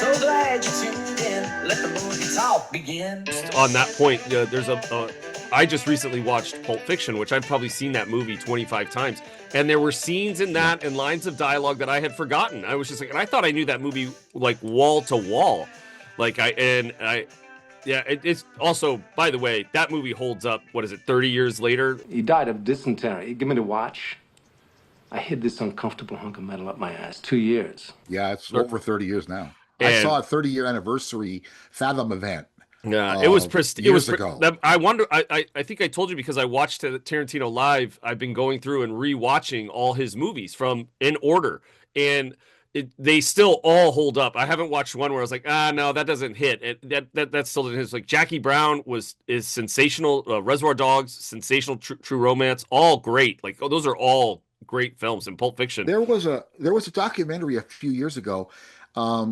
So glad you tuned in. Let the movie talk begin. On that point, I just recently watched Pulp Fiction, which I've probably seen that movie 25 times. And there were scenes in that and lines of dialogue that I had forgotten. I was just like, and I thought I knew that movie like wall to wall. It's also, by the way, that movie holds up, what is it, 30 years later? He died of dysentery. Give me the watch. I hid this uncomfortable hunk of metal up my ass 2 years. Yeah, it's over 30 years now. And I saw a 30-year anniversary Fathom event. Yeah, it was years ago. I wonder. I think I told you because I watched Tarantino live. I've been going through and rewatching all his movies from in order, and they still all hold up. I haven't watched one where I was like, no, that doesn't hit. That still doesn't hit. It's like Jackie Brown is sensational. Reservoir Dogs, sensational. True Romance, all great. Like those are all great films. In Pulp Fiction, there was a documentary a few years ago.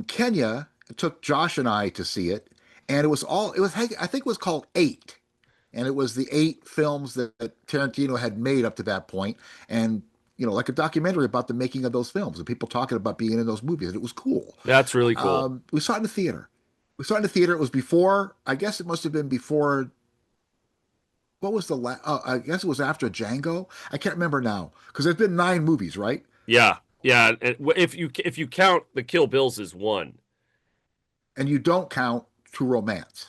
Kenya took Josh and I to see it. And I think it was called 8. And it was the 8 films that Tarantino had made up to that point. And, like a documentary about the making of those films and people talking about being in those movies. And it was cool. That's really cool. We saw it in the theater. It was before, I guess it must have been before, what was I guess it was after Django. I can't remember now. Because there's been 9 movies, right? Yeah. Yeah. If you count the Kill Bills as one. And you don't count True Romance.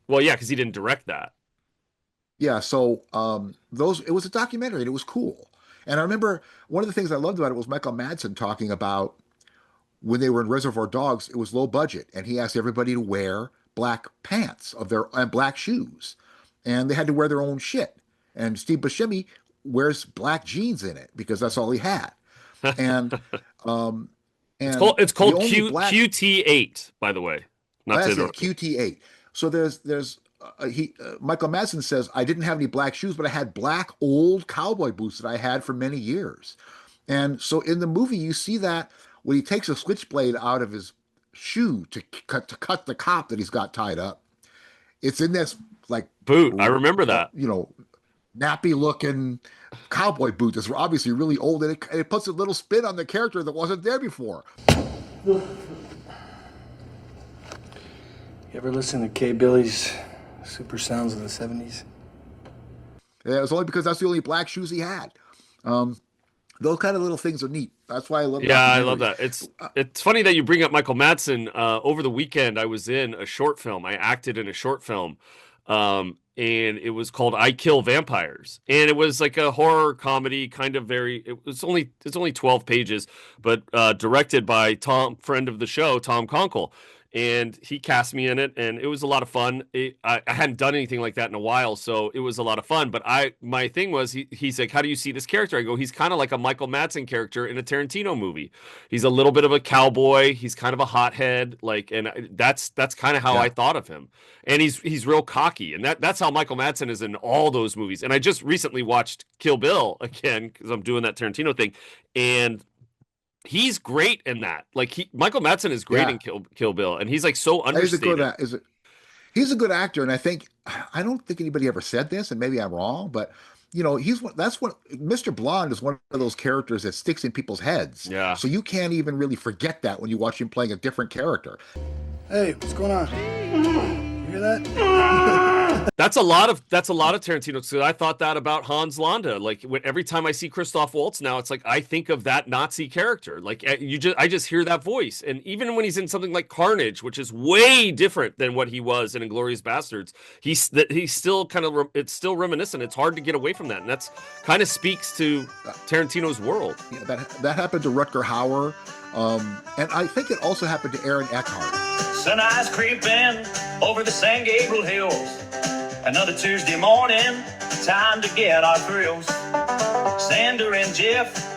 Well, yeah, because he didn't direct that. Yeah, so it was a documentary and it was cool. And I remember one of the things I loved about it was Michael Madsen talking about when they were in Reservoir Dogs, it was low budget, and he asked everybody to wear black pants and black shoes, and they had to wear their own shit. And Steve Buscemi wears black jeans in it because that's all he had. And it's called QT8, by the way. QT8. So there's Michael Madsen says, I didn't have any black shoes, but I had black old cowboy boots that I had for many years. And so in the movie, you see that when he takes a switchblade out of his shoe to cut the cop that he's got tied up, it's in this like boot. I remember that. Nappy looking cowboy boot that's obviously really old, and it puts a little spin on the character that wasn't there before. You ever listen to K. Billy's Super Sounds of the 70s? Yeah, it was only because that's the only black shoes he had. Those kind of little things are neat. That's why I love. Yeah, I love that. It's funny that you bring up Michael Madsen. Over the weekend, I was in a short film. I acted in a short film, and it was called "I Kill Vampires," and it was like a horror comedy, kind of it's only 12 pages, but directed by friend of the show, Tom Conkle. And he cast me in it, and it was a lot of fun. I hadn't done anything like that in a while, so it was a lot of fun. But my thing was, he's like, how do you see this character? I go, he's kind of like a Michael Madsen character in a Tarantino movie. He's a little bit of a cowboy. He's kind of a hothead, and that's kind of how I thought of him. And he's real cocky, and that's how Michael Madsen is in all those movies. And I just recently watched Kill Bill again because I'm doing that Tarantino thing, and he's great in that. Michael Madsen is great in Kill Bill, and he's like so understated. He's a good actor, and I don't think anybody ever said this, and maybe I'm wrong, but that's what Mr. Blonde is, one of those characters that sticks in people's heads. Yeah. So you can't even really forget that when you watch him playing a different character. Hey, what's going on? You hear that? That's a lot of Tarantino. So I thought that about Hans Landa. Every time I see Christoph Waltz now, it's like I think of that Nazi character. I just hear that voice. And even when he's in something like Carnage, which is way different than what he was in Inglourious Bastards, he's still it's still reminiscent. It's hard to get away from that, and that's kind of speaks to Tarantino's world. Yeah, that happened to Rutger Hauer, and I think it also happened to Aaron Eckhart. Sun eyes creeping over the San Gabriel Hills. Another Tuesday morning, time to get our thrills. Zander and Jeff